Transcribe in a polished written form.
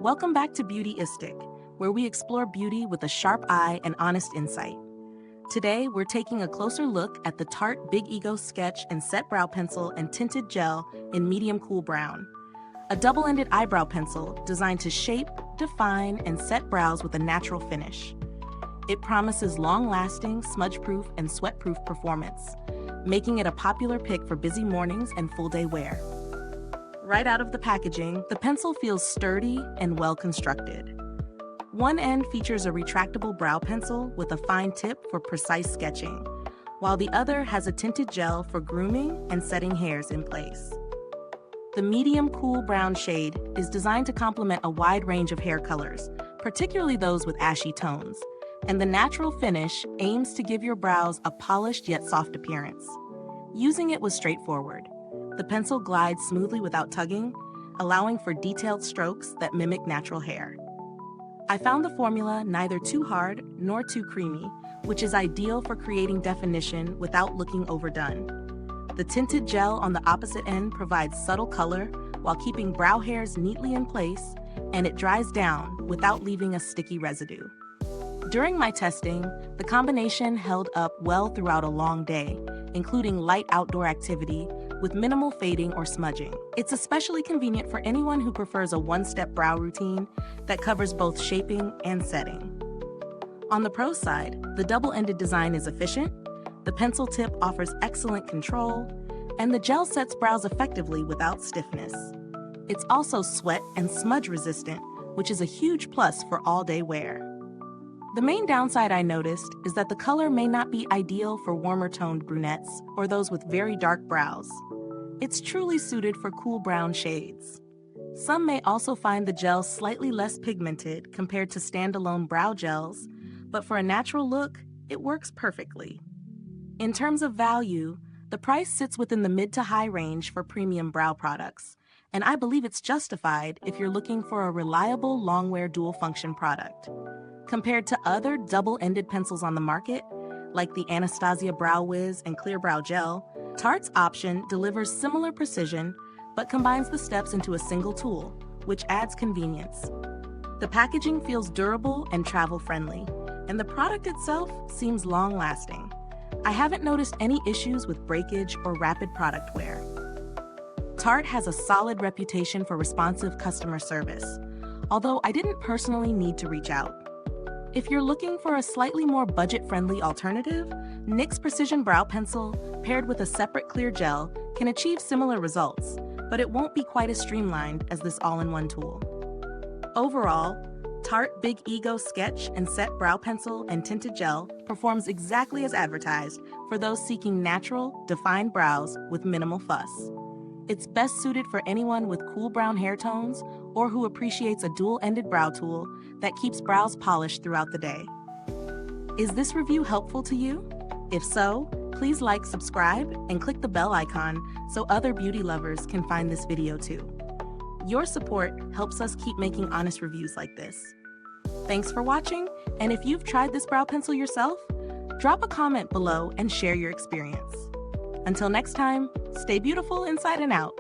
Welcome back to Beautyistic, where we explore beauty with a sharp eye and honest insight. Today, we're taking a closer look at the Tarte Big Ego Sketch and Set Brow Pencil and Tinted Gel in medium cool brown. A double-ended eyebrow pencil designed to shape, define, and set brows with a natural finish. It promises long-lasting, smudge-proof, and sweat-proof performance, making it a popular pick for busy mornings and full-day wear. Right out of the packaging, the pencil feels sturdy and well-constructed. One end features a retractable brow pencil with a fine tip for precise sketching, while the other has a tinted gel for grooming and setting hairs in place. The medium cool brown shade is designed to complement a wide range of hair colors, particularly those with ashy tones, and the natural finish aims to give your brows a polished yet soft appearance. Using it was straightforward. The pencil glides smoothly without tugging, allowing for detailed strokes that mimic natural hair. I found the formula neither too hard nor too creamy, which is ideal for creating definition without looking overdone. The tinted gel on the opposite end provides subtle color while keeping brow hairs neatly in place, and it dries down without leaving a sticky residue. During my testing, the combination held up well throughout a long day, including light outdoor activity with minimal fading or smudging. It's especially convenient for anyone who prefers a one-step brow routine that covers both shaping and setting. On the pro side, the double-ended design is efficient, the pencil tip offers excellent control, and the gel sets brows effectively without stiffness. It's also sweat and smudge resistant, which is a huge plus for all-day wear. The main downside I noticed is that the color may not be ideal for warmer-toned brunettes or those with very dark brows. It's truly suited for cool brown shades. Some may also find the gel slightly less pigmented compared to standalone brow gels, but for a natural look, it works perfectly. In terms of value, the price sits within the mid to high range for premium brow products, and I believe it's justified if you're looking for a reliable long-wear dual-function product. Compared to other double-ended pencils on the market, like the Anastasia Brow Wiz and Clear Brow Gel, Tarte's option delivers similar precision but combines the steps into a single tool, which adds convenience. The packaging feels durable and travel-friendly, and the product itself seems long-lasting. I haven't noticed any issues with breakage or rapid product wear. Tarte has a solid reputation for responsive customer service, although I didn't personally need to reach out. If you're looking for a slightly more budget-friendly alternative, NYX Precision Brow Pencil paired with a separate clear gel can achieve similar results, but it won't be quite as streamlined as this all-in-one tool. Overall, Tarte Big Ego Sketch and Set Brow Pencil and Tinted Gel performs exactly as advertised for those seeking natural, defined brows with minimal fuss. It's best suited for anyone with cool brown hair tones or who appreciates a dual-ended brow tool that keeps brows polished throughout the day. Is this review helpful to you? If so, please like, subscribe, and click the bell icon so other beauty lovers can find this video too. Your support helps us keep making honest reviews like this. Thanks for watching, and if you've tried this brow pencil yourself, drop a comment below and share your experience. Until next time, stay beautiful inside and out.